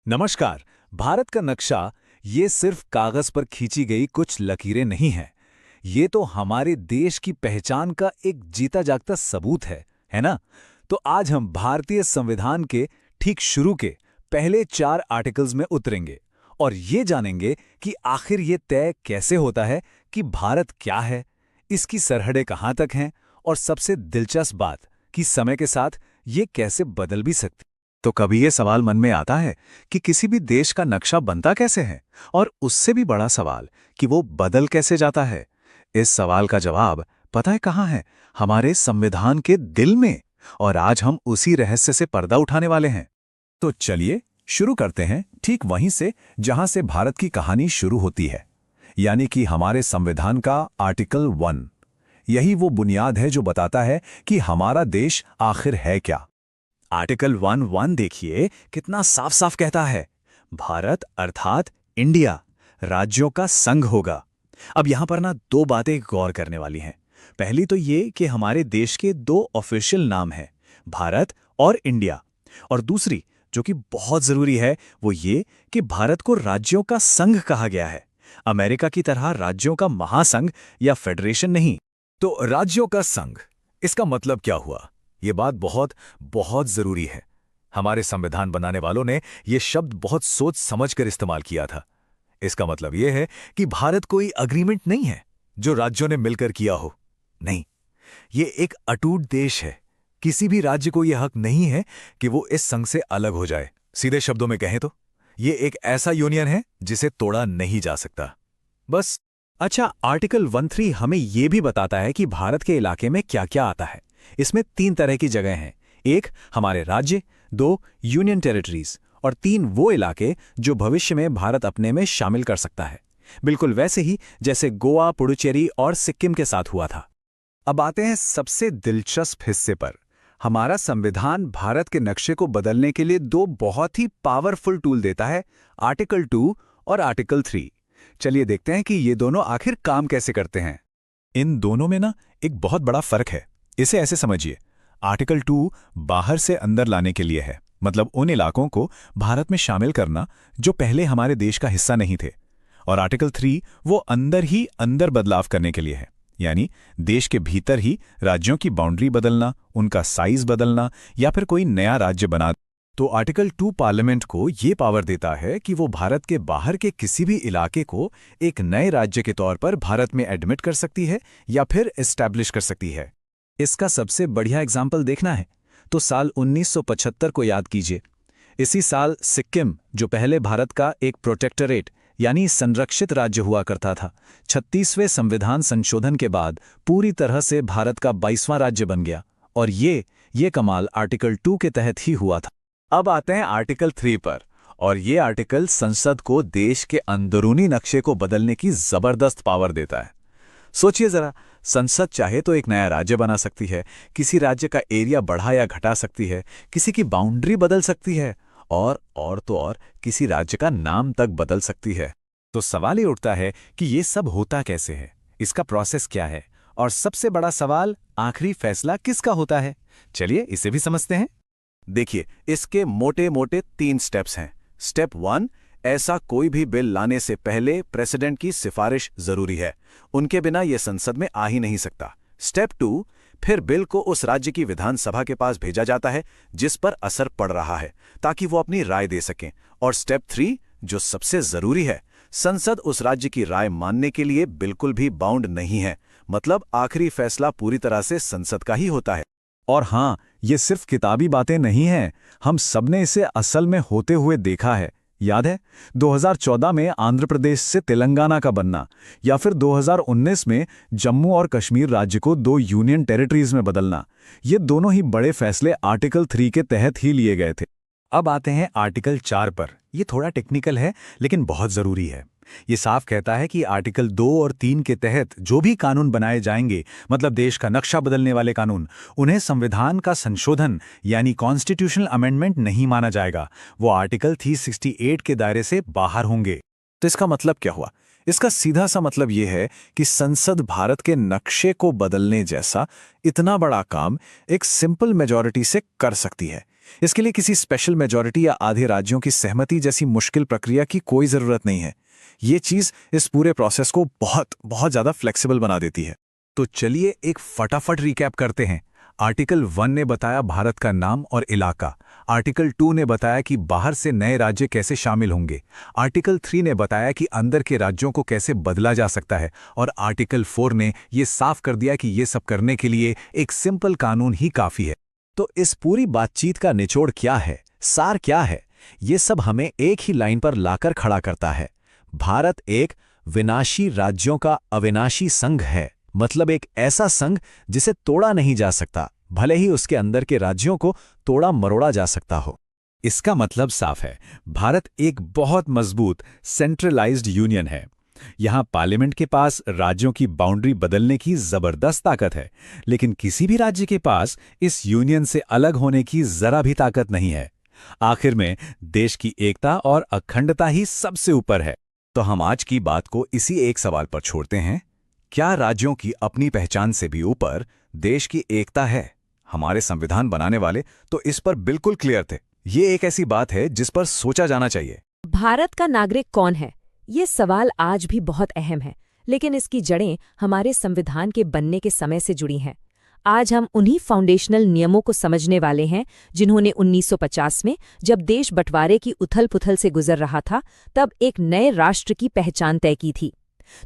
नमस्कार। भारत का नक्शा ये सिर्फ कागज पर खींची गई कुछ लकीरें नहीं हैं। ये तो हमारे देश की पहचान का एक जीता जागता सबूत है ना? तो आज हम भारतीय संविधान के ठीक शुरू के पहले 4 आर्टिकल्स में उतरेंगे और ये जानेंगे कि आखिर ये तय कैसे होता है कि भारत क्या है, इसकी सरहदें कहाँ तक हैं और सबसे दिलचस्प बात कि समय के साथ ये कैसे बदल भी सकती। तो कभी ये सवाल मन में आता है कि किसी भी देश का नक्शा बनता कैसे है, और उससे भी बड़ा सवाल कि वो बदल कैसे जाता है। इस सवाल का जवाब पता है कहाँ है? हमारे संविधान के दिल में। और आज हम उसी रहस्य से पर्दा उठाने वाले हैं। तो चलिए शुरू करते हैं ठीक वहीं से जहां से भारत की कहानी शुरू होती है, यानी कि हमारे संविधान का आर्टिकल 1। यही वो बुनियाद है जो बताता है कि हमारा देश आखिर है क्या। आर्टिकल 1 देखिए कितना साफ साफ कहता है, भारत अर्थात इंडिया राज्यों का संघ होगा। अब यहां पर ना 2 बातें गौर करने वाली हैं। पहली तो ये कि हमारे देश के 2 ऑफिशियल नाम हैं, भारत और इंडिया। और दूसरी जो कि बहुत जरूरी है वो ये कि भारत को राज्यों का संघ कहा गया है, अमेरिका की तरह राज्यों का महासंघ या फेडरेशन नहीं। तो राज्यों का संघ, इसका मतलब क्या हुआ? ये बात बहुत बहुत जरूरी है। हमारे संविधान बनाने वालों ने यह शब्द बहुत सोच समझकर इस्तेमाल किया था। इसका मतलब यह है कि भारत कोई अग्रीमेंट नहीं है जो राज्यों ने मिलकर किया हो। नहीं, ये एक अटूट देश है। किसी भी राज्य को यह हक नहीं है कि वो इस संघ से अलग हो जाए। सीधे शब्दों में कहें तो ये एक ऐसा यूनियन है जिसे तोड़ा नहीं जा सकता। बस। अच्छा, आर्टिकल 13 हमें यह भी बताता है कि भारत के इलाके में क्या क्या आता है। इसमें 3 तरह की जगह हैं। 1 हमारे राज्य, 2 यूनियन टेरिटरीज और 3 वो इलाके जो भविष्य में भारत अपने में शामिल कर सकता है, बिल्कुल वैसे ही जैसे गोवा, पुडुचेरी और सिक्किम के साथ हुआ था। अब आते हैं सबसे दिलचस्प हिस्से पर। हमारा संविधान भारत के नक्शे को बदलने के लिए 2 बहुत ही पावरफुल टूल देता है, आर्टिकल 2 और आर्टिकल 3। चलिए देखते हैं कि ये दोनों आखिर काम कैसे करते हैं। इन दोनों में ना एक बहुत बड़ा फर्क है। इसे ऐसे समझिए, आर्टिकल 2 बाहर से अंदर लाने के लिए है, मतलब उन इलाकों को भारत में शामिल करना जो पहले हमारे देश का हिस्सा नहीं थे। और आर्टिकल 3 वो अंदर ही अंदर बदलाव करने के लिए है, यानी देश के भीतर ही राज्यों की बाउंड्री बदलना, उनका साइज बदलना या फिर कोई नया राज्य बना। तो आर्टिकल 2 पार्लियामेंट को ये पावर देता है कि वो भारत के बाहर के किसी भी इलाके को एक नए राज्य के तौर पर भारत में एडमिट कर सकती है या फिर एस्टैब्लिश कर सकती है। इसका सबसे बढ़िया एग्जाम्पल देखना है तो साल 1975 को याद कीजिए। इसी साल सिक्किम, जो पहले भारत का एक प्रोटेक्टोरेट यानी संरक्षित राज्य हुआ करता था, 36वें संविधान संशोधन के बाद पूरी तरह से भारत का 22वां राज्य बन गया। और ये कमाल आर्टिकल 2 के तहत ही हुआ था। अब आते हैं आर्टिकल 3 पर, और ये आर्टिकल संसद को देश के अंदरूनी नक्शे को बदलने की जबरदस्त पावर देता है। सोचिए जरा, संसद चाहे तो एक नया राज्य बना सकती है, किसी राज्य का एरिया बढ़ा या घटा सकती है, किसी की बाउंड्री बदल सकती है और किसी राज्य का नाम तक बदल सकती है। तो सवाल ये उठता है कि ये सब होता कैसे है, इसका प्रोसेस क्या है, और सबसे बड़ा सवाल, आखिरी फैसला किसका होता है। चलिए इसे भी समझते हैं। देखिए, इसके मोटे मोटे 3 स्टेप्स हैं। स्टेप 1, ऐसा कोई भी बिल लाने से पहले प्रेसिडेंट की सिफारिश जरूरी है, उनके बिना यह संसद में आ ही नहीं सकता। स्टेप 2, फिर बिल को उस राज्य की विधानसभा के पास भेजा जाता है जिस पर असर पड़ रहा है, ताकि वो अपनी राय दे सकें। और स्टेप 3, जो सबसे जरूरी है, संसद उस राज्य की राय मानने के लिए बिल्कुल भी बाउंड नहीं है, मतलब आखिरी फैसला पूरी तरह से संसद का ही होता है। और हाँ, ये सिर्फ किताबी बातें नहीं हैं, हम सबने इसे असल में होते हुए देखा है। याद है 2014 में आंध्र प्रदेश से तेलंगाना का बनना, या फिर 2019 में जम्मू और कश्मीर राज्य को 2 यूनियन टेरिटरीज में बदलना। ये दोनों ही बड़े फैसले आर्टिकल 3 के तहत ही लिए गए थे। अब आते हैं आर्टिकल 4 पर। ये थोड़ा टेक्निकल है लेकिन बहुत जरूरी है। ये साफ कहता है कि आर्टिकल 2 और 3 के तहत जो भी कानून बनाए जाएंगे, मतलब देश का नक्शा बदलने वाले कानून, उन्हें संविधान का संशोधन यानी कॉन्स्टिट्यूशनल अमेंडमेंट नहीं माना जाएगा। वो आर्टिकल 368 के दायरे से बाहर होंगे। तो इसका मतलब क्या हुआ? इसका सीधा सा मतलब ये है कि संसद भारत के नक्शे को बदलने जैसा इतना बड़ा काम एक सिंपल मेजॉरिटी से कर सकती है। इसके लिए किसी स्पेशल मेजॉरिटी या आधे राज्यों की सहमति जैसी मुश्किल प्रक्रिया की कोई जरूरत नहीं है। ये चीज इस पूरे प्रोसेस को बहुत बहुत ज्यादा फ्लेक्सिबल बना देती है। तो चलिए एक फटाफट रिकैप करते हैं। आर्टिकल 1 ने बताया भारत का नाम और इलाका। आर्टिकल 2 ने बताया कि बाहर से नए राज्य कैसे शामिल होंगे। आर्टिकल 3 ने बताया कि अंदर के राज्यों को कैसे बदला जा सकता है। और आर्टिकल 4 ने ये साफ कर दिया कि ये सब करने के लिए एक सिंपल कानून ही काफ़ी है। तो इस पूरी बातचीत का निचोड़ क्या है, सार क्या है? ये सब हमें एक ही लाइन पर लाकर खड़ा करता है। भारत एक विनाशी राज्यों का अविनाशी संघ है। मतलब एक ऐसा संघ जिसे तोड़ा नहीं जा सकता, भले ही उसके अंदर के राज्यों को तोड़ा मरोड़ा जा सकता हो। इसका मतलब साफ है, भारत एक बहुत मजबूत सेंट्रलाइज्ड यूनियन है। यहां पार्लियामेंट के पास राज्यों की बाउंड्री बदलने की जबरदस्त ताकत है, लेकिन किसी भी राज्य के पास इस यूनियन से अलग होने की जरा भी ताकत नहीं है। आखिर में देश की एकता और अखंडता ही सबसे ऊपर है। तो हम आज की बात को इसी एक सवाल पर छोड़ते हैं, क्या राज्यों की अपनी पहचान से भी ऊपर देश की एकता है? हमारे संविधान बनाने वाले तो इस पर बिल्कुल क्लियर थे। ये एक ऐसी बात है जिस पर सोचा जाना चाहिए। भारत का नागरिक कौन है? ये सवाल आज भी बहुत अहम है, लेकिन इसकी जड़ें हमारे संविधान के बनने के समय से जुड़ी हैं। आज हम उन्हीं फाउंडेशनल नियमों को समझने वाले हैं जिन्होंने 1950 में, जब देश बंटवारे की उथल-पुथल से गुजर रहा था, तब एक नए राष्ट्र की पहचान तय की थी।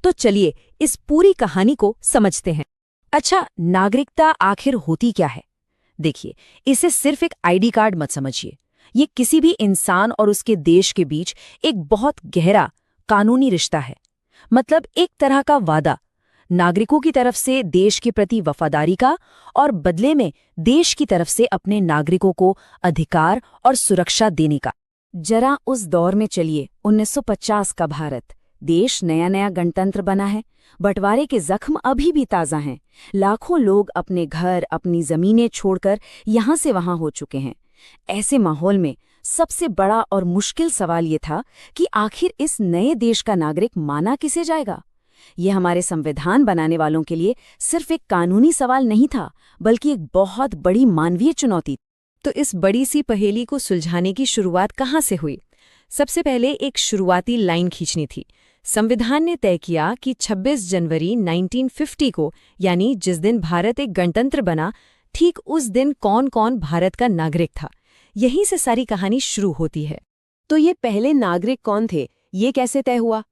तो चलिए इस पूरी कहानी को समझते हैं। अच्छा, नागरिकता आखिर होती क्या है? देखिए, इसे सिर्फ एक आईडी कार्ड मत समझिए। ये किसी भी इंसान और उसके देश के बीच एक बहुत गहरा कानूनी रिश्ता है। मतलब एक तरह का वादा, नागरिकों की तरफ से देश के प्रति वफादारी का, और बदले में देश की तरफ से अपने नागरिकों को अधिकार और सुरक्षा देने का। जरा उस दौर में चलिए, 1950 का भारत। देश नया नया गणतंत्र बना है, बंटवारे के जख्म अभी भी ताज़ा हैं। लाखों लोग अपने घर, अपनी जमीनें छोड़कर यहाँ से वहाँ हो चुके हैं। ऐसे माहौल में सबसे बड़ा और मुश्किल सवाल ये था कि आखिर इस नए देश का नागरिक माना किसे जाएगा। ये हमारे संविधान बनाने वालों के लिए सिर्फ एक कानूनी सवाल नहीं था, बल्कि एक बहुत बड़ी मानवीय चुनौती। तो इस बड़ी सी पहेली को सुलझाने की शुरुआत कहाँ से हुई? सबसे पहले एक शुरुआती लाइन खींचनी थी। संविधान ने तय किया कि 26 जनवरी 1950 को, यानी जिस दिन भारत एक गणतंत्र बना, ठीक उस दिन कौन कौन भारत का नागरिक था। यहीं से सारी कहानी शुरू होती है। तो ये पहले नागरिक कौन थे, ये कैसे तय हुआ?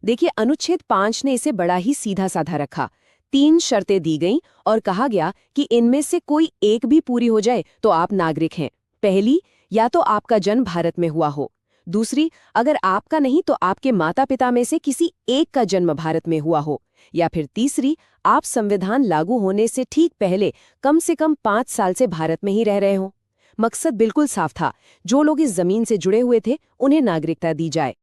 देखिए, अनुच्छेद 5 ने इसे बड़ा ही सीधा साधा रखा। 3 शर्तें दी गईं और कहा गया कि इनमें से कोई एक भी पूरी हो जाए तो आप नागरिक हैं। पहली, या तो आपका जन्म भारत में हुआ हो। दूसरी, अगर आपका नहीं तो आपके माता पिता में से किसी एक का जन्म भारत में हुआ हो। या फिर तीसरी, आप संविधान लागू होने से ठीक पहले कम से कम 5 साल से भारत में ही रह रहे हों। मकसद बिल्कुल साफ था, जो लोग इस जमीन से जुड़े हुए थे उन्हें नागरिकता दी जाए।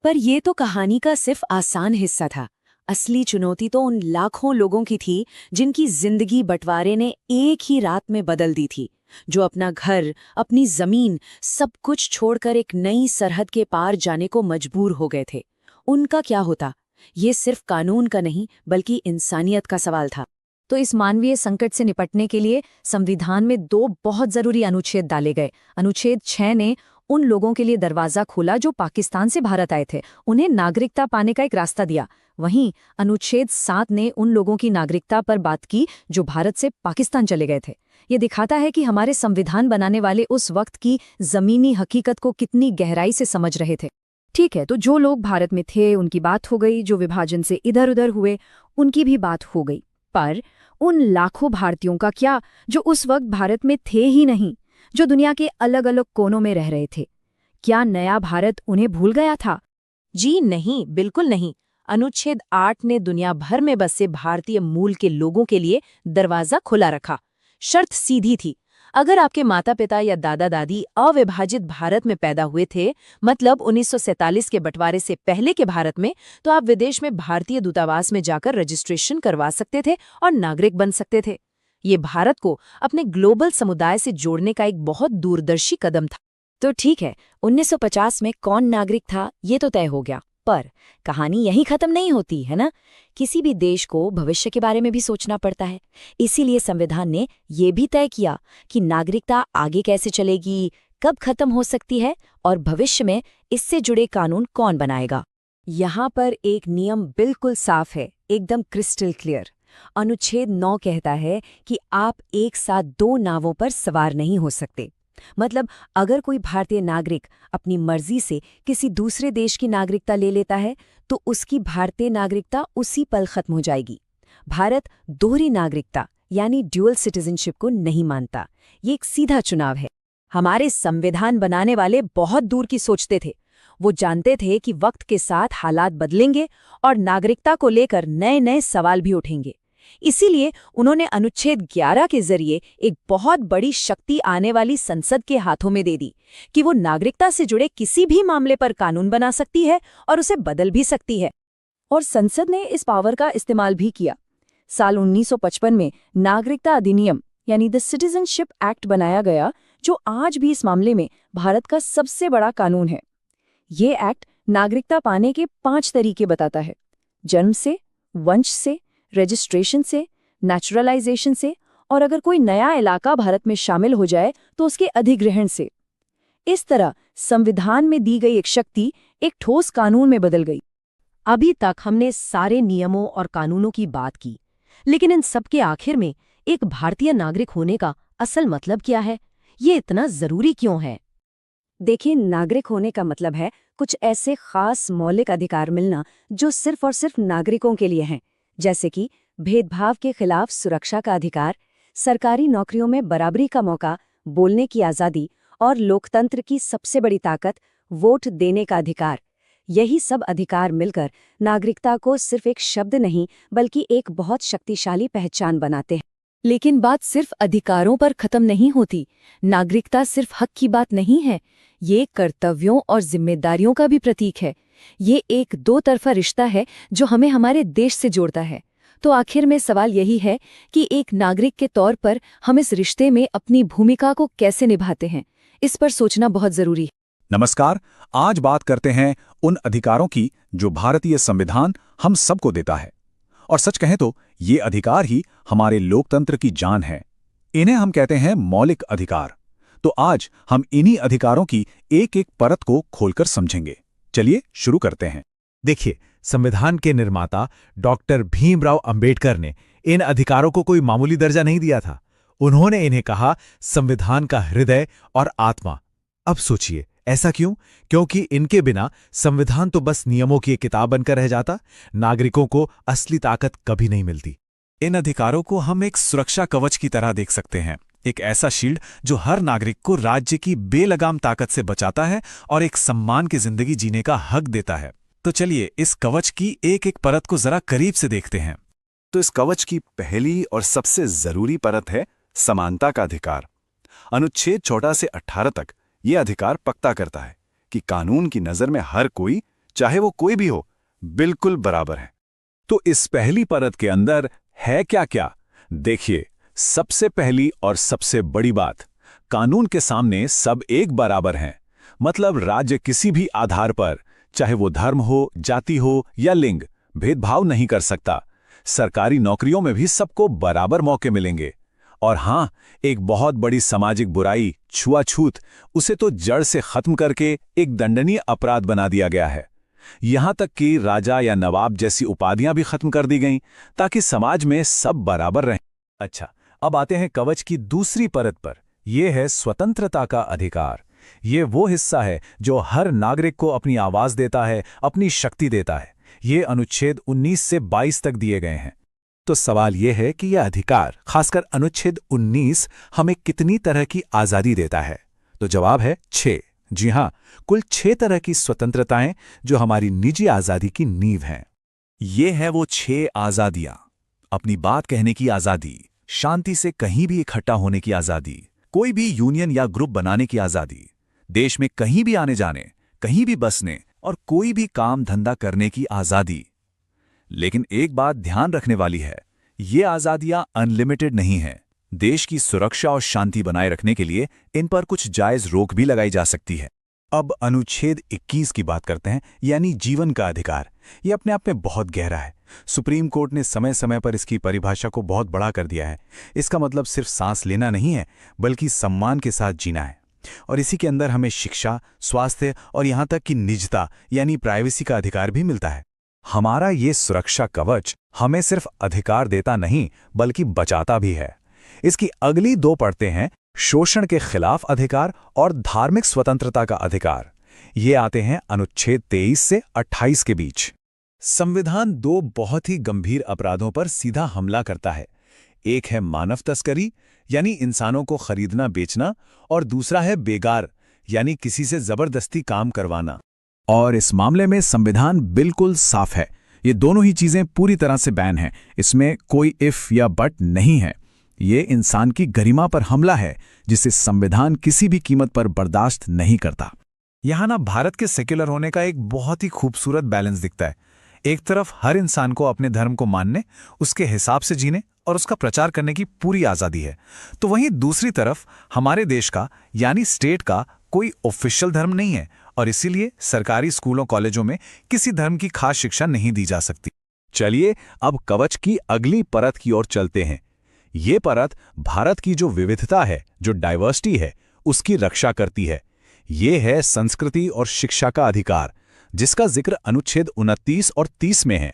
पर यह तो कहानी का सिर्फ आसान हिस्सा था। असली चुनौती तो उन लाखों लोगों की थी जिनकी जिंदगी बंटवारे ने एक ही रात में बदल दी थी, जो अपना घर, अपनी जमीन, सब कुछ छोड़कर एक नई सरहद के पार जाने को मजबूर हो गए थे। उनका क्या होता? ये सिर्फ कानून का नहीं, बल्कि इंसानियत का सवाल था। तो इस मानवीय संकट से निपटने के लिए संविधान में 2 बहुत जरूरी अनुच्छेद डाले गए। अनुच्छेद 6 ने उन लोगों के लिए दरवाजा खोला जो पाकिस्तान से भारत आए थे, उन्हें नागरिकता पाने का एक रास्ता दिया। वहीं अनुच्छेद 7 ने उन लोगों की नागरिकता पर बात की जो भारत से पाकिस्तान चले गए थे। ये दिखाता है कि हमारे संविधान बनाने वाले उस वक्त की जमीनी हकीकत को कितनी गहराई से समझ रहे थे। ठीक है, तो जो लोग भारत में थे उनकी बात हो गई, जो विभाजन से इधर उधर हुए उनकी भी बात हो गई। पर उन लाखों भारतीयों का क्या, जो उस वक्त भारत में थे ही नहीं, जो दुनिया के अलग अलग कोनों में रह रहे थे? क्या नया भारत उन्हें भूल गया था? जी नहीं, बिल्कुल नहीं। अनुच्छेद 8 ने दुनिया भर में बसे भारतीय मूल के लोगों के लिए दरवाजा खुला रखा। शर्त सीधी थी, अगर आपके माता पिता या दादा दादी अविभाजित भारत में पैदा हुए थे, मतलब 1947 के बंटवारे से पहले के भारत में, तो आप विदेश में भारतीय दूतावास में जाकर रजिस्ट्रेशन करवा सकते थे और नागरिक बन सकते थे। ये भारत को अपने ग्लोबल समुदाय से जोड़ने का एक बहुत दूरदर्शी कदम था। तो ठीक है, 1950 में कौन नागरिक था ये तो तय हो गया। पर कहानी यहीं खत्म नहीं होती है ना। किसी भी देश को भविष्य के बारे में भी सोचना पड़ता है। इसीलिए संविधान ने ये भी तय किया कि नागरिकता आगे कैसे चलेगी, कब खत्म हो सकती है और भविष्य में इससे जुड़े कानून कौन बनाएगा। यहाँ पर एक नियम बिल्कुल साफ है, एकदम क्रिस्टल क्लियर। अनुच्छेद 9 कहता है कि आप एक साथ 2 नावों पर सवार नहीं हो सकते। मतलब अगर कोई भारतीय नागरिक अपनी मर्जी से किसी दूसरे देश की नागरिकता ले लेता है तो उसकी भारतीय नागरिकता उसी पल खत्म हो जाएगी। भारत दोहरी नागरिकता यानी ड्यूअल सिटीजनशिप को नहीं मानता। ये एक सीधा चुनाव है। हमारे संविधान बनाने वाले बहुत दूर की सोचते थे। वो जानते थे कि वक्त के साथ हालात बदलेंगे और नागरिकता को लेकर नए नए सवाल भी उठेंगे। इसीलिए उन्होंने अनुच्छेद 11 के जरिए एक बहुत बड़ी शक्ति आने वाली संसद के हाथों में दे दी कि वो नागरिकता से जुड़े किसी भी मामले पर कानून बना सकती है और उसे बदल भी सकती है। और संसद ने इस पावर का इस्तेमाल भी किया। साल 1955 में नागरिकता अधिनियम यानी द सिटीजनशिप एक्ट बनाया गया, जो आज भी इस मामले में भारत का सबसे बड़ा कानून है। ये एक्ट नागरिकता पाने के 5 तरीके बताता है: जन्म से, वंश से, रजिस्ट्रेशन से, नेचुरलाइजेशन से और अगर कोई नया इलाका भारत में शामिल हो जाए तो उसके अधिग्रहण से। इस तरह संविधान में दी गई एक शक्ति एक ठोस कानून में बदल गई। अभी तक हमने सारे नियमों और कानूनों की बात की, लेकिन इन सब के आखिर में एक भारतीय नागरिक होने का असल मतलब क्या है? ये इतना जरूरी क्यों है? देखिए, नागरिक होने का मतलब है कुछ ऐसे खास मौलिक अधिकार मिलना जो सिर्फ और सिर्फ नागरिकों के लिए हैं, जैसे कि भेदभाव के खिलाफ सुरक्षा का अधिकार, सरकारी नौकरियों में बराबरी का मौका, बोलने की आज़ादी और लोकतंत्र की सबसे बड़ी ताकत वोट देने का अधिकार। यही सब अधिकार मिलकर नागरिकता को सिर्फ एक शब्द नहीं बल्कि एक बहुत शक्तिशाली पहचान बनाते हैं। लेकिन बात सिर्फ अधिकारों पर खत्म नहीं होती। नागरिकता सिर्फ हक की बात नहीं है, ये कर्तव्यों और जिम्मेदारियों का भी प्रतीक है। ये एक 2 तरफा रिश्ता है जो हमें हमारे देश से जोड़ता है। तो आखिर में सवाल यही है कि एक नागरिक के तौर पर हम इस रिश्ते में अपनी भूमिका को कैसे निभाते हैं। इस पर सोचना बहुत जरूरी है। नमस्कार, आज बात करते हैं उन अधिकारों की जो भारतीय संविधान हम सबको देता है। और सच कहें तो ये अधिकार ही हमारे लोकतंत्र की जान है। इन्हें हम कहते हैं मौलिक अधिकार। तो आज हम इन्हीं अधिकारों की एक एक परत को खोलकर समझेंगे। चलिए शुरू करते हैं। देखिए, संविधान के निर्माता डॉक्टर भीमराव अंबेडकर ने इन अधिकारों को कोई मामूली दर्जा नहीं दिया था। उन्होंने इन्हें कहा संविधान का हृदय और आत्मा। अब सोचिए, ऐसा क्यों? क्योंकि इनके बिना संविधान तो बस नियमों की एक किताब बनकर रह जाता। नागरिकों को असली ताकत कभी नहीं मिलती। इन अधिकारों को हम एक सुरक्षा कवच की तरह देख सकते हैं, एक ऐसा शील्ड जो हर नागरिक को राज्य की बेलगाम ताकत से बचाता है और एक सम्मान की जिंदगी जीने का हक देता है। तो चलिए इस कवच की एक एक परत को जरा करीब से देखते हैं। तो इस कवच की पहली और सबसे जरूरी परत है समानता का अधिकार। अनुच्छेद 14 से 18 तक ये अधिकार पक्का करता है कि कानून की नजर में हर कोई, चाहे वो कोई भी हो, बिल्कुल बराबर है। तो इस पहली परत के अंदर है क्या क्या? देखिए, सबसे पहली और सबसे बड़ी बात, कानून के सामने सब एक बराबर हैं। मतलब राज्य किसी भी आधार पर, चाहे वो धर्म हो, जाति हो या लिंग, भेदभाव नहीं कर सकता। सरकारी नौकरियों में भी सबको बराबर मौके मिलेंगे। और हां, एक बहुत बड़ी सामाजिक बुराई, छुआछूत, उसे तो जड़ से खत्म करके एक दंडनीय अपराध बना दिया गया है। यहां तक कि राजा या नवाब जैसी उपाधियां भी खत्म कर दी गईं ताकि समाज में सब बराबर रहें। अच्छा, अब आते हैं कवच की दूसरी परत पर। यह है स्वतंत्रता का अधिकार। ये वो हिस्सा है जो हर नागरिक को अपनी आवाज देता है, अपनी शक्ति देता है। ये अनुच्छेद 19 से 22 तक दिए गए हैं। तो सवाल यह है कि यह अधिकार, खासकर अनुच्छेद 19, हमें कितनी तरह की आज़ादी देता है? तो जवाब है 6। जी हां, कुल 6 तरह की स्वतंत्रताएं जो हमारी निजी आज़ादी की नींव हैं। ये है वो 6 आज़ादियां। अपनी बात कहने की आज़ादी, शांति से कहीं भी इकट्ठा होने की आज़ादी, कोई भी यूनियन या ग्रुप बनाने की आज़ादी, देश में कहीं भी आने जाने, कहीं भी बसने और कोई भी काम धंधा करने की आज़ादी। लेकिन एक बात ध्यान रखने वाली है, ये आज़ादियां अनलिमिटेड नहीं हैं। देश की सुरक्षा और शांति बनाए रखने के लिए इन पर कुछ जायज़ रोक भी लगाई जा सकती है। अब अनुच्छेद 21 की बात करते हैं, यानी जीवन का अधिकार। ये अपने आप में बहुत गहरा है। सुप्रीम कोर्ट ने समय समय पर इसकी परिभाषा को बहुत बड़ा कर दिया है। इसका मतलब सिर्फ सांस लेना नहीं है, बल्कि सम्मान के साथ जीना है। और इसी के अंदर हमें शिक्षा, स्वास्थ्य और यहाँ तक कि निजता यानी प्राइवेसी का अधिकार भी मिलता है। हमारा ये सुरक्षा कवच हमें सिर्फ अधिकार देता नहीं, बल्कि बचाता भी है। इसकी अगली दो परतें हैं शोषण के खिलाफ अधिकार और धार्मिक स्वतंत्रता का अधिकार। ये आते हैं अनुच्छेद 23 से 28 के बीच। संविधान दो बहुत ही गंभीर अपराधों पर सीधा हमला करता है। एक है मानव तस्करी, यानी इंसानों को खरीदना बेचना, और दूसरा है बेगार, यानी किसी से जबरदस्ती काम करवाना। और इस मामले में संविधान बिल्कुल साफ है। ये दोनों ही चीजें पूरी तरह से बैन हैं। इसमें कोई इफ या बट नहीं है। ये इंसान की गरिमा पर हमला है, जिसे संविधान किसी भी कीमत पर बर्दाश्त नहीं करता। यहाँ ना भारत के सेक्युलर होने का एक बहुत ही खूबसूरत बैलेंस दिखता है। एक तरफ हर इंसान को अपने धर्म को मानने, उसके हिसाब से जीने और उसका प्रचार करने की पूरी आज़ादी है, तो वहीं दूसरी तरफ हमारे देश का यानी स्टेट का कोई ऑफिशियल धर्म नहीं है, और इसीलिए सरकारी स्कूलों कॉलेजों में किसी धर्म की खास शिक्षा नहीं दी जा सकती। चलिए अब कवच की अगली परत की ओर चलते हैं। ये परत भारत की जो विविधता है, जो डाइवर्सिटी है, उसकी रक्षा करती है। ये है संस्कृति और शिक्षा का अधिकार, जिसका जिक्र अनुच्छेद 29 और 30 में है।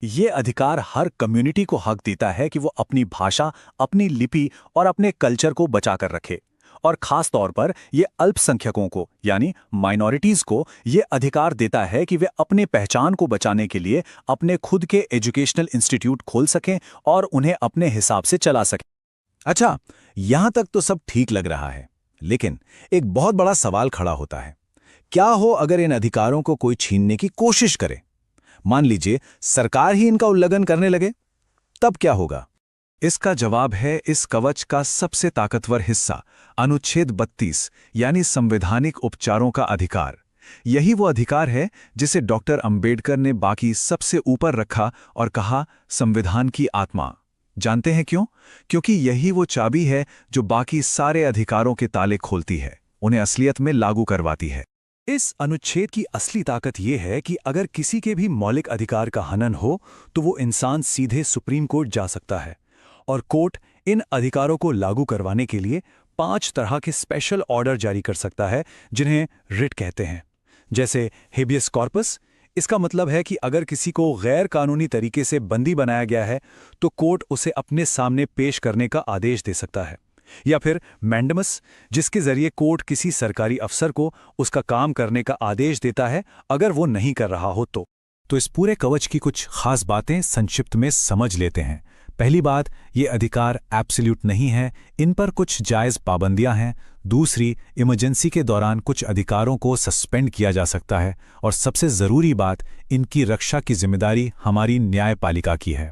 ये अधिकार हर कम्युनिटी को हक देता है कि वो अपनी भाषा, अपनी लिपि और अपने कल्चर को बचाकर रखे। और खास तौर पर ये अल्पसंख्यकों को यानी माइनॉरिटीज को ये अधिकार देता है कि वे अपने पहचान को बचाने के लिए अपने खुद के एजुकेशनल इंस्टीट्यूट खोल सकें और उन्हें अपने हिसाब से चला सकें। अच्छा, यहां तक तो सब ठीक लग रहा है, लेकिन एक बहुत बड़ा सवाल खड़ा होता है। क्या हो अगर इन अधिकारों को कोई छीनने की कोशिश करे? मान लीजिए सरकार ही इनका उल्लंघन करने लगे, तब क्या होगा? इसका जवाब है इस कवच का सबसे ताकतवर हिस्सा, अनुच्छेद 32 यानी संवैधानिक उपचारों का अधिकार। यही वो अधिकार है जिसे डॉक्टर अंबेडकर ने बाकी सबसे ऊपर रखा और कहा संविधान की आत्मा। जानते हैं क्यों? क्योंकि यही वो चाबी है जो बाकी सारे अधिकारों के ताले खोलती है, उन्हें असलियत में लागू करवाती है। इस अनुच्छेद की असली ताकत यह है कि अगर किसी के भी मौलिक अधिकार का हनन हो तो वो इंसान सीधे सुप्रीम कोर्ट जा सकता है, और कोर्ट इन अधिकारों को लागू करवाने के लिए 5 तरह के स्पेशल ऑर्डर जारी कर सकता है, जिन्हें रिट कहते हैं। जैसे हेबियस कॉर्पस, इसका मतलब है कि अगर किसी को गैर कानूनी तरीके से बंदी बनाया गया है तो कोर्ट उसे अपने सामने पेश करने का आदेश दे सकता है। या फिर मैंडमस, जिसके जरिए कोर्ट किसी सरकारी अफसर को उसका काम करने का आदेश देता है अगर वो नहीं कर रहा हो तो इस पूरे कवच की कुछ खास बातें संक्षिप्त में समझ लेते हैं। पहली बात, ये अधिकार एब्सोल्यूट नहीं है, इन पर कुछ जायज़ पाबंदियां हैं। दूसरी, इमरजेंसी के दौरान कुछ अधिकारों को सस्पेंड किया जा सकता है। और सबसे ज़रूरी बात, इनकी रक्षा की जिम्मेदारी हमारी न्यायपालिका की है।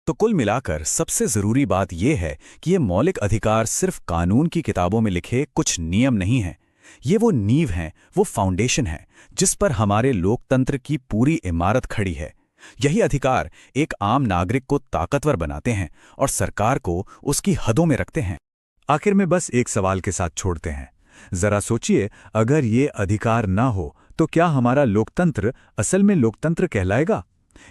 तो कुल मिलाकर सबसे ज़रूरी बात यह है कि ये मौलिक अधिकार सिर्फ कानून की किताबों में लिखे कुछ नियम नहीं हैं। ये वो नींव हैं, वो फाउंडेशन है जिस पर हमारे लोकतंत्र की पूरी इमारत खड़ी है। यही अधिकार एक आम नागरिक को ताकतवर बनाते हैं और सरकार को उसकी हदों में रखते हैं। आखिर में बस एक सवाल के साथ छोड़ते हैं। जरा सोचिए, अगर ये अधिकार ना हो तो क्या हमारा लोकतंत्र असल में लोकतंत्र कहलाएगा,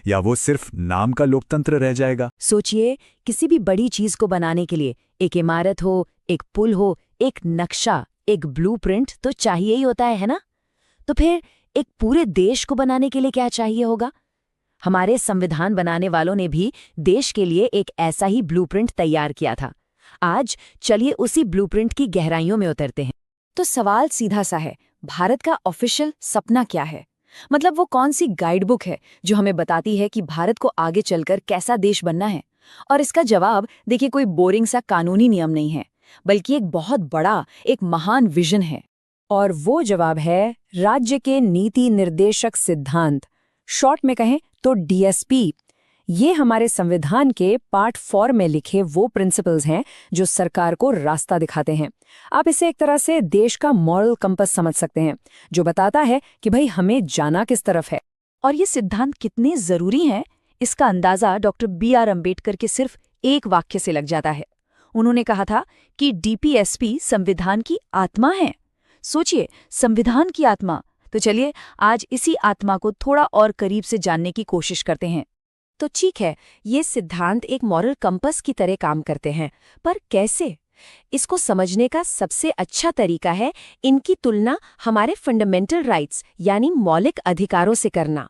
या वो सिर्फ नाम का लोकतंत्र रह जाएगा? सोचिए, किसी भी बड़ी चीज को बनाने के लिए एक इमारत हो, एक पुल हो, एक नक्शा, एक ब्लूप्रिंट तो चाहिए ही होता है ना? तो फिर एक पूरे देश को बनाने के लिए क्या चाहिए होगा? हमारे संविधान बनाने वालों ने भी देश के लिए एक ऐसा ही ब्लूप्रिंट तैयार किया था। आज चलिए उसी ब्लूप्रिंट की गहराइयों में उतरते हैं। तो सवाल सीधा सा है, भारत का ऑफिशियल सपना क्या है? मतलब वो कौन सी गाइडबुक है जो हमें बताती है कि भारत को आगे चलकर कैसा देश बनना है? और इसका जवाब देखिए, कोई बोरिंग सा कानूनी नियम नहीं है, बल्कि एक बहुत बड़ा, एक महान विजन है। और वो जवाब है राज्य के नीति निर्देशक सिद्धांत, शॉर्ट में कहें तो डीएसपी। ये हमारे संविधान के पार्ट 4 में लिखे वो प्रिंसिपल्स हैं जो सरकार को रास्ता दिखाते हैं। आप इसे एक तरह से देश का मॉरल कंपस समझ सकते हैं, जो बताता है कि भाई हमें जाना किस तरफ है। और ये सिद्धांत कितने जरूरी हैं, इसका अंदाजा डॉक्टर BR अम्बेडकर के सिर्फ एक वाक्य से लग जाता है। उन्होंने कहा था कि डीपीएसपी संविधान की आत्मा है। सोचिए, संविधान की आत्मा। तो चलिए आज इसी आत्मा को थोड़ा और करीब से जानने की कोशिश करते हैं। तो ठीक है, ये सिद्धांत एक मॉरल कंपस की तरह काम करते हैं, पर कैसे? इसको समझने का सबसे अच्छा तरीका है इनकी तुलना हमारे फंडामेंटल राइट्स यानी मौलिक अधिकारों से करना।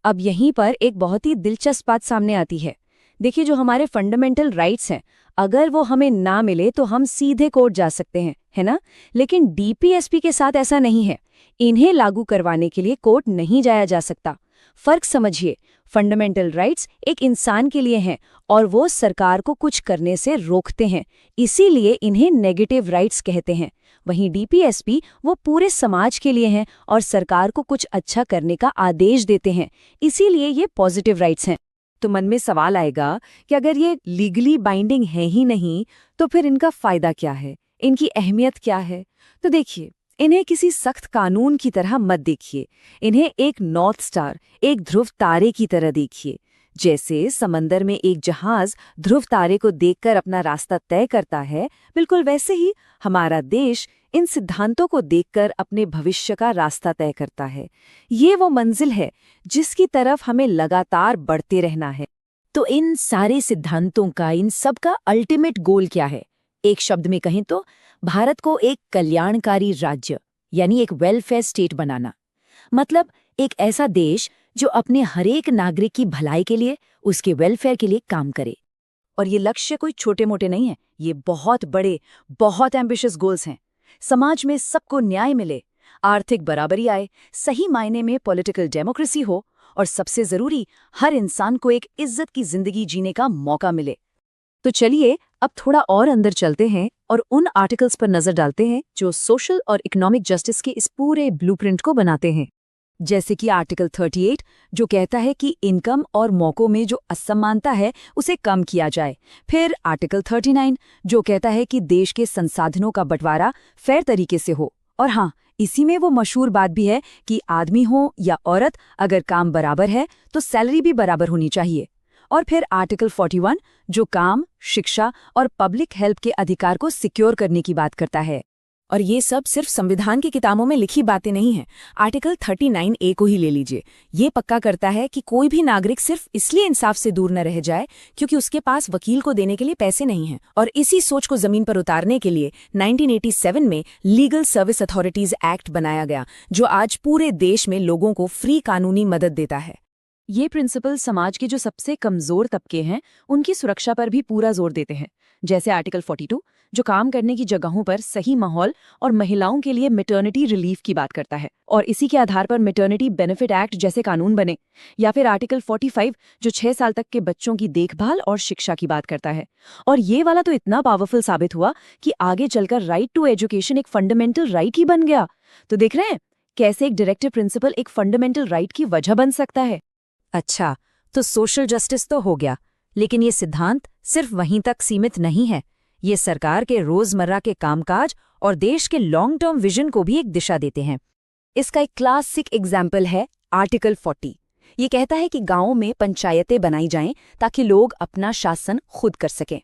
अब यहीं पर एक बहुत ही दिलचस्प बात सामने आती है। देखिए, जो हमारे फंडामेंटल राइट्स हैं, अगर वो हमें ना मिले तो हम सीधे कोर्ट जा सकते हैं, है ना? लेकिन डीपीएसपी के साथ ऐसा नहीं है। इन्हें लागू करवाने के लिए कोर्ट नहीं जाया जा सकता। फर्क समझिए, फंडामेंटल राइट्स एक इंसान के लिए हैं और वो सरकार को कुछ करने से रोकते हैं, इसीलिए इन्हें नेगेटिव राइट्स कहते हैं। वहीं डीपीएसपी वो पूरे समाज के लिए हैं और सरकार को कुछ अच्छा करने का आदेश देते हैं, इसीलिए ये पॉजिटिव राइट्स हैं। तो मन में सवाल आएगा कि अगर ये लीगली बाइंडिंग है ही नहीं, तो फिर इनका फायदा क्या है, इनकी अहमियत क्या है? तो देखिए, इन्हें किसी सख्त कानून की तरह मत देखिए। इन्हें एक नॉर्थ स्टार, एक ध्रुव तारे की तरह देखिए। जैसे समंदर में एक जहाज ध्रुव तारे को देखकर अपना रास्ता तय करता है, बिल्कुल वैसे ही हमारा देश इन सिद्धांतों को देखकर अपने भविष्य का रास्ता तय करता है। ये वो मंजिल है जिसकी तरफ हमें लगातार बढ़ते रहना है। तो इन सारे सिद्धांतों का, इन सब का अल्टीमेट गोल क्या है? एक शब्द में कहें तो भारत को एक कल्याणकारी राज्य यानी एक वेलफेयर स्टेट बनाना। मतलब एक ऐसा देश जो अपने हरेक नागरिक की भलाई के लिए, उसके वेलफेयर के लिए काम करे। और ये लक्ष्य कोई छोटे मोटे नहीं है, ये बहुत बड़े, बहुत एम्बिशियस गोल्स हैं। समाज में सबको न्याय मिले, आर्थिक बराबरी आए, सही मायने में पॉलिटिकल डेमोक्रेसी हो और सबसे जरूरी, हर इंसान को एक इज्जत की जिंदगी जीने का मौका मिले। तो चलिए अब थोड़ा और अंदर चलते हैं और उन आर्टिकल्स पर नजर डालते हैं जो सोशल और इकोनॉमिक जस्टिस के इस पूरे ब्लूप्रिंट को बनाते हैं। जैसे कि आर्टिकल 38 जो कहता है कि इनकम और मौकों में जो असमानता है उसे कम किया जाए। फिर आर्टिकल 39 जो कहता है कि देश के संसाधनों का बंटवारा फेयर तरीके से हो। और हाँ, इसी में वो मशहूर बात भी है कि आदमी हो या औरत, अगर काम बराबर है तो सैलरी भी बराबर होनी चाहिए। और फिर आर्टिकल 41 जो काम, शिक्षा और पब्लिक हेल्थ के अधिकार को सिक्योर करने की बात करता है। और ये सब सिर्फ संविधान की किताबों में लिखी बातें नहीं हैं। आर्टिकल 39A को ही ले लीजिए। ये पक्का करता है कि कोई भी नागरिक सिर्फ इसलिए इंसाफ से दूर न रह जाए क्योंकि उसके पास वकील को देने के लिए पैसे नहीं हैं। और इसी सोच को जमीन पर उतारने के लिए 1987 में लीगल सर्विस अथॉरिटीज एक्ट बनाया गया, जो आज पूरे देश में लोगों को फ्री कानूनी मदद देता है। ये प्रिंसिपल समाज के जो सबसे कमजोर तबके हैं उनकी सुरक्षा पर भी पूरा जोर देते हैं। जैसे आर्टिकल 42 जो काम करने की जगहों पर सही माहौल और महिलाओं के लिए मैटरनिटी रिलीफ की बात करता है और इसी के आधार पर मैटरनिटी बेनिफिट एक्ट जैसे कानून बने। या फिर आर्टिकल 45 जो 6 साल तक के बच्चों की देखभाल और शिक्षा की बात करता है। और ये वाला तो इतना पावरफुल साबित हुआ कि आगे चलकर राइट टू एजुकेशन एक फंडामेंटल राइट ही बन गया। तो देख रहे हैं कैसे एक डायरेक्टिव प्रिंसिपल एक फंडामेंटल राइट की वजह बन सकता है। अच्छा, तो सोशल जस्टिस तो हो गया, लेकिन ये सिद्धांत सिर्फ वहीं तक सीमित नहीं है। ये सरकार के रोजमर्रा के कामकाज और देश के लॉन्ग टर्म विजन को भी एक दिशा देते हैं। इसका एक क्लासिक एग्जाम्पल है आर्टिकल 40। ये कहता है कि गांवों में पंचायतें बनाई जाएं ताकि लोग अपना शासन खुद कर सकें।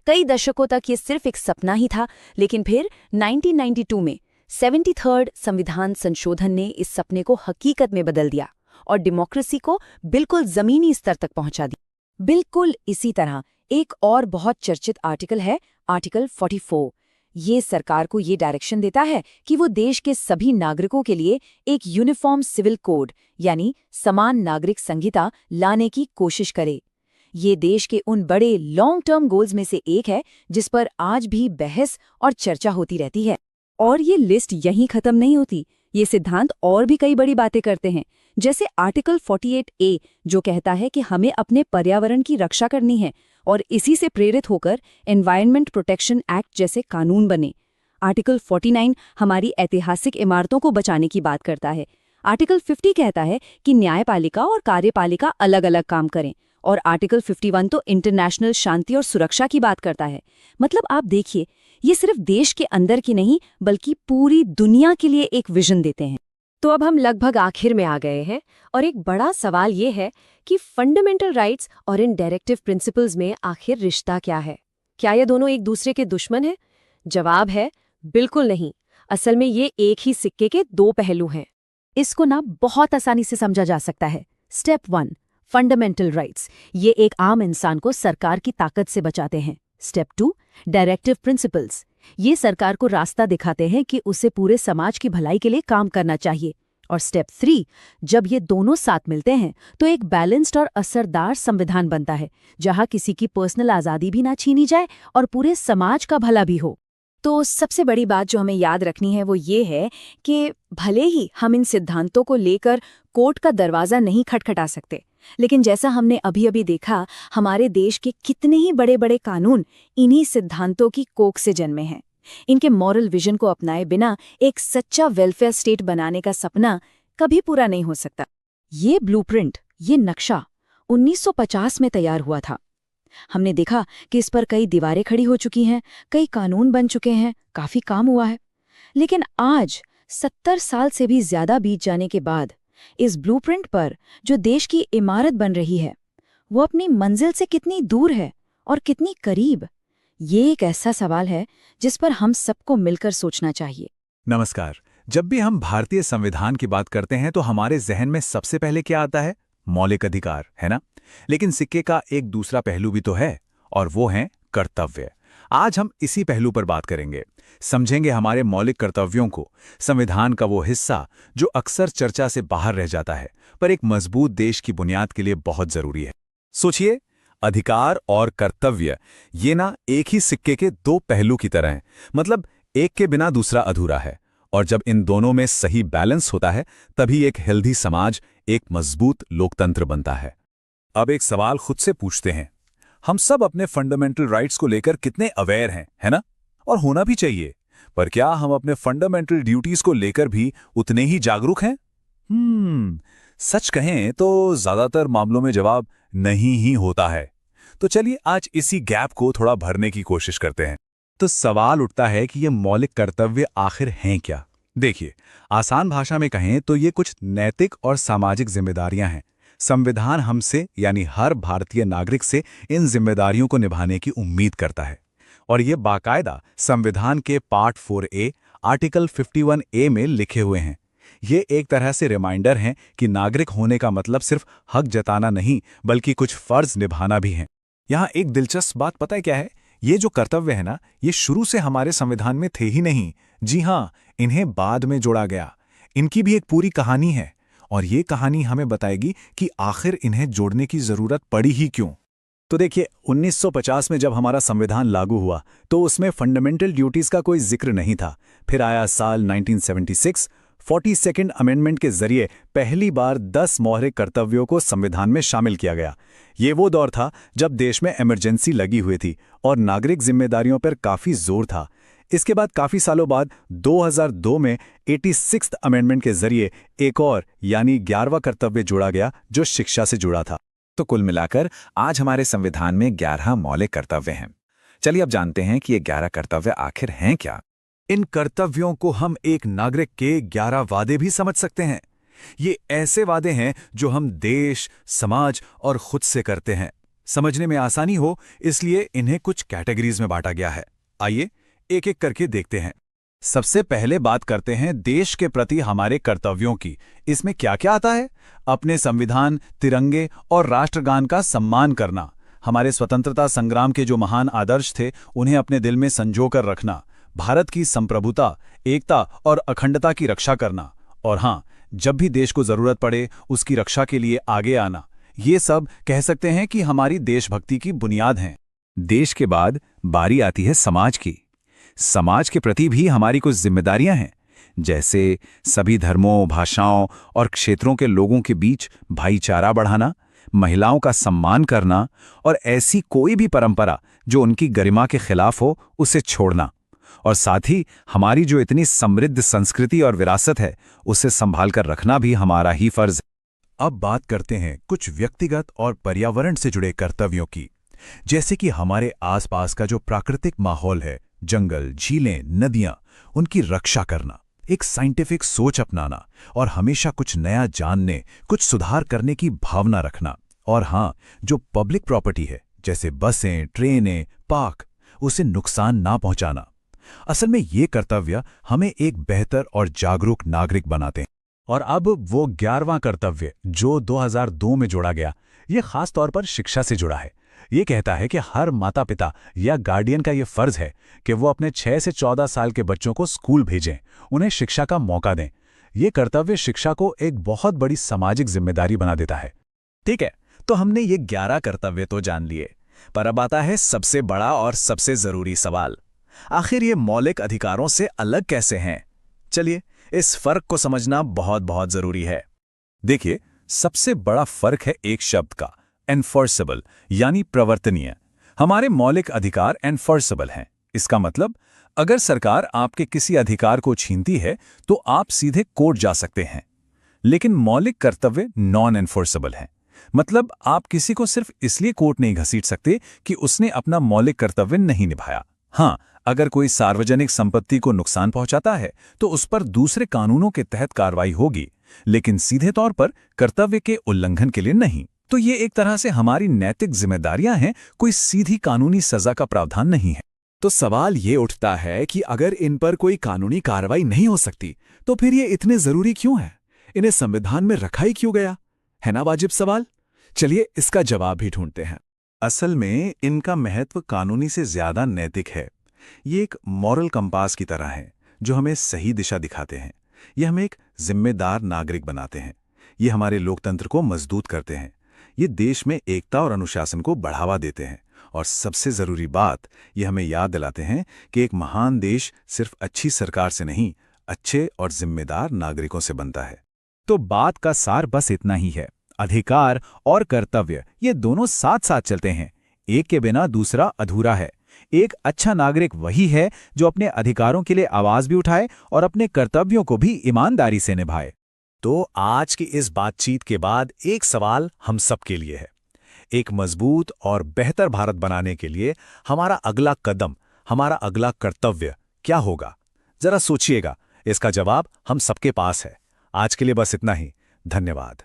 कई दशकों तक ये सिर्फ एक सपना ही था, लेकिन फिर 1992 में 73rd संविधान संशोधन ने इस सपने को हकीकत में बदल दिया और डेमोक्रेसी को बिल्कुल जमीनी स्तर तक पहुंचा दिया। बिल्कुल इसी तरह एक और बहुत चर्चित आर्टिकल है आर्टिकल 44। ये सरकार को ये डायरेक्शन देता है कि वो देश के सभी नागरिकों के लिए एक यूनिफॉर्म सिविल कोड यानी समान नागरिक संहिता लाने की कोशिश करे। ये देश के उन बड़े लॉन्ग टर्म गोल्स में से एक है जिस पर आज भी बहस और चर्चा होती रहती है। और ये लिस्ट यहीं खत्म नहीं होती। ये सिद्धांत और भी कई बड़ी बातें करते हैं, जैसे आर्टिकल 48A जो कहता है कि हमें अपने पर्यावरण की रक्षा करनी है और इसी से प्रेरित होकर एनवायरनमेंट प्रोटेक्शन एक्ट जैसे कानून बने। आर्टिकल 49 हमारी ऐतिहासिक इमारतों को बचाने की बात करता है। आर्टिकल 50 कहता है कि न्यायपालिका और कार्यपालिका अलग अलग काम करें और आर्टिकल 51 तो इंटरनेशनल शांति और सुरक्षा की बात करता है। मतलब आप देखिए, ये सिर्फ देश के अंदर की नहीं बल्कि पूरी दुनिया के लिए एक विजन देते हैं। तो अब हम लगभग आखिर में आ गए हैं और एक बड़ा सवाल ये है कि फंडामेंटल राइट्स और इन डायरेक्टिव प्रिंसिपल्स में आखिर रिश्ता क्या है? क्या ये दोनों एक दूसरे के दुश्मन हैं? जवाब है बिल्कुल नहीं। असल में ये एक ही सिक्के के दो पहलू हैं। इसको ना बहुत आसानी से समझा जा सकता है। Step 1, fundamental rights. ये एक आम इंसान को सरकार की ताकत से बचाते हैं। Step 2, directive principles. ये सरकार को रास्ता दिखाते हैं कि उसे पूरे समाज की भलाई के लिए काम करना चाहिए। और स्टेप 3, जब ये दोनों साथ मिलते हैं तो एक बैलेंस्ड और असरदार संविधान बनता है, जहां किसी की पर्सनल आज़ादी भी ना छीनी जाए और पूरे समाज का भला भी हो। तो सबसे बड़ी बात जो हमें याद रखनी है वो ये है कि भले ही हम इन सिद्धांतों को लेकर कोर्ट का दरवाज़ा नहीं खटखटा सकते, लेकिन जैसा हमने अभी अभी देखा, हमारे देश के कितने ही बड़े बड़े कानून इन्हीं सिद्धांतों की कोख से जन्मे हैं। इनके मॉरल विजन को अपनाए बिना एक सच्चा वेलफेयर स्टेट बनाने का सपना कभी पूरा नहीं हो सकता। ये ब्लूप्रिंट, ये नक्शा 1950 में तैयार हुआ था। हमने देखा कि इस पर कई दीवारें खड़ी हो चुकी हैं, कई कानून बन चुके हैं, काफी काम हुआ है। लेकिन आज 70 साल से भी ज्यादा बीत जाने के बाद इस ब्लूप्रिंट पर जो देश की इमारत बन रही है, वो अपनी मंजिल से कितनी दूर है और कितनी करीब, ये एक ऐसा सवाल है जिस पर हम सबको मिलकर सोचना चाहिए। नमस्कार। जब भी हम भारतीय संविधान की बात करते हैं तो हमारे जहन में सबसे पहले क्या आता है? मौलिक अधिकार, है ना? लेकिन सिक्के का एक दूसरा पहलू भी तो है, और वो है कर्तव्य। आज हम इसी पहलू पर बात करेंगे, समझेंगे हमारे मौलिक कर्तव्यों को, संविधान का वो हिस्सा जो अक्सर चर्चा से बाहर रह जाता है पर एक मजबूत देश की बुनियाद के लिए बहुत जरूरी है। सोचिए, अधिकार और कर्तव्य ये ना एक ही सिक्के के दो पहलू की तरह हैं, मतलब एक के बिना दूसरा अधूरा है। और जब इन दोनों में सही बैलेंस होता है तभी एक हेल्दी समाज, एक मजबूत लोकतंत्र बनता है। अब एक सवाल खुद से पूछते हैं, हम सब अपने फंडामेंटल राइट्स को लेकर कितने अवेयर हैं, है ना? और होना भी चाहिए, पर क्या हम अपने फंडामेंटल ड्यूटीज को लेकर भी उतने ही जागरूक हैं? सच कहें तो ज्यादातर मामलों में जवाब नहीं ही होता है। तो चलिए आज इसी गैप को थोड़ा भरने की कोशिश करते हैं। तो सवाल उठता है कि ये मौलिक कर्तव्य आखिर हैं क्या? देखिए, आसान भाषा में कहें तो ये कुछ नैतिक और सामाजिक जिम्मेदारियां हैं। संविधान हमसे यानी हर भारतीय नागरिक से इन जिम्मेदारियों को निभाने की उम्मीद करता है, और ये बाकायदा संविधान के पार्ट 4A आर्टिकल 51A में लिखे हुए हैं। ये एक तरह से रिमाइंडर हैं कि नागरिक होने का मतलब सिर्फ हक जताना नहीं बल्कि कुछ फर्ज निभाना भी है। यहाँ एक दिलचस्प बात पता है क्या है? ये जो कर्तव्य है ना, ये शुरू से हमारे संविधान में थे ही नहीं। जी हाँ, इन्हें बाद में जोड़ा गया। इनकी भी एक पूरी कहानी है, और ये कहानी हमें बताएगी कि आखिर इन्हें जोड़ने की जरूरत पड़ी ही क्यों। तो देखिए, 1950 में जब हमारा संविधान लागू हुआ तो उसमें फंडामेंटल ड्यूटीज का कोई जिक्र नहीं था। फिर आया साल 1976, 42nd अमेंडमेंट के जरिए पहली बार 10 मौलिक कर्तव्यों को संविधान में शामिल किया गया। ये वो दौर था जब देश में इमरजेंसी लगी हुई थी और नागरिक जिम्मेदारियों पर काफी जोर था। इसके बाद काफी सालों बाद 2002 में 86th अमेंडमेंट के जरिए एक और यानी 11वां कर्तव्य जोड़ा गया जो शिक्षा से जुड़ा था। तो कुल मिलाकर आज हमारे संविधान में 11 मौलिक कर्तव्य हैं। चलिए अब जानते हैं कि ये 11 कर्तव्य आखिर हैं क्या। इन कर्तव्यों को हम एक नागरिक के 11 वादे भी समझ सकते हैं। ये ऐसे वादे हैं जो हम देश, समाज और खुद से करते हैं। समझने में आसानी हो इसलिए इन्हें कुछ कैटेगरीज में बांटा गया है। आइए एक एक करके देखते हैं। सबसे पहले बात करते हैं देश के प्रति हमारे कर्तव्यों की। इसमें क्या क्या आता है? अपने संविधान, तिरंगे और राष्ट्रगान का सम्मान करना, हमारे स्वतंत्रता संग्राम के जो महान आदर्श थे उन्हें अपने दिल में संजोकर रखना, भारत की संप्रभुता, एकता और अखंडता की रक्षा करना, और हाँ, जब भी देश को जरूरत पड़े उसकी रक्षा के लिए आगे आना। ये सब कह सकते हैं कि हमारी देशभक्ति की बुनियाद हैं। देश के बाद बारी आती है समाज की। समाज के प्रति भी हमारी कुछ जिम्मेदारियां हैं, जैसे सभी धर्मों, भाषाओं और क्षेत्रों के लोगों के बीच भाईचारा बढ़ाना, महिलाओं का सम्मान करना और ऐसी कोई भी परंपरा जो उनकी गरिमा के खिलाफ हो उसे छोड़ना। और साथ ही हमारी जो इतनी समृद्ध संस्कृति और विरासत है उसे संभाल कर रखना भी हमारा ही फर्ज है। अब बात करते हैं कुछ व्यक्तिगत और पर्यावरण से जुड़े कर्तव्यों की, जैसे कि हमारे आसपास का जो प्राकृतिक माहौल है, जंगल, झीलें, नदियां, उनकी रक्षा करना, एक साइंटिफिक सोच अपनाना और हमेशा कुछ नया जानने, कुछ सुधार करने की भावना रखना। और हाँ, जो पब्लिक प्रॉपर्टी है जैसे बसें, ट्रेनें, पार्क, उसे नुकसान ना पहुंचाना। असल में ये कर्तव्य हमें एक बेहतर और जागरूक नागरिक बनाते हैं। और अब वो 11वां कर्तव्य जो 2002 में जोड़ा गया, ये खास तौर पर शिक्षा से जुड़ा है। ये कहता है कि हर माता पिता या गार्डियन का ये फर्ज है कि वो अपने 6 से 14 साल के बच्चों को स्कूल भेजें, उन्हें शिक्षा का मौका दें। ये कर्तव्य शिक्षा को एक बहुत बड़ी सामाजिक जिम्मेदारी बना देता है। ठीक है, तो हमने ये 11 कर्तव्य तो जान लिए, पर अब आता है सबसे बड़ा और सबसे जरूरी सवाल। आखिर ये मौलिक अधिकारों से अलग कैसे हैं? चलिए, इस फर्क को समझना बहुत बहुत जरूरी है। देखिए, सबसे बड़ा फर्क है एक शब्द का, एनफोर्सेबल, यानी प्रवर्तनीय। हमारे मौलिक अधिकार एनफोर्सेबल हैं। इसका मतलब, अगर सरकार आपके किसी अधिकार को छीनती है तो आप सीधे कोर्ट जा सकते हैं। लेकिन मौलिक कर्तव्य नॉन एनफोर्सेबल हैं। मतलब, आप किसी को सिर्फ इसलिए कोर्ट नहीं घसीट सकते कि उसने अपना मौलिक कर्तव्य नहीं निभाया। हाँ, अगर कोई सार्वजनिक संपत्ति को नुकसान पहुंचाता है तो उस पर दूसरे कानूनों के तहत कार्रवाई होगी, लेकिन सीधे तौर पर कर्तव्य के उल्लंघन के लिए नहीं। तो ये एक तरह से हमारी नैतिक जिम्मेदारियां हैं, कोई सीधी कानूनी सजा का प्रावधान नहीं है। तो सवाल ये उठता है कि अगर इन पर कोई कानूनी कार्रवाई नहीं हो सकती तो फिर ये इतने जरूरी क्यों है? इन्हें संविधान में रखा ही क्यों गया? है ना वाजिब सवाल? चलिए इसका जवाब ही ढूंढते हैं। असल में इनका महत्व कानूनी से ज्यादा नैतिक है। ये एक मॉरल कंपास की तरह है जो हमें सही दिशा दिखाते हैं। ये हमें एक जिम्मेदार नागरिक बनाते हैं। ये हमारे लोकतंत्र को मजबूत करते हैं। ये देश में एकता और अनुशासन को बढ़ावा देते हैं। और सबसे जरूरी बात, ये हमें याद दिलाते हैं कि एक महान देश सिर्फ अच्छी सरकार से नहीं, अच्छे और जिम्मेदार नागरिकों से बनता है। तो बात का सार बस इतना ही है। अधिकार और कर्तव्य ये दोनों साथ साथ चलते हैं। एक के बिना दूसरा अधूरा है। एक अच्छा नागरिक वही है जो अपने अधिकारों के लिए आवाज भी उठाए और अपने कर्तव्यों को भी ईमानदारी से निभाए। तो आज की इस बातचीत के बाद एक सवाल हम सबके लिए है। एक मजबूत और बेहतर भारत बनाने के लिए हमारा अगला कदम, हमारा अगला कर्तव्य क्या होगा? जरा सोचिएगा, इसका जवाब हम सबके पास है। आज के लिए बस इतना ही। धन्यवाद।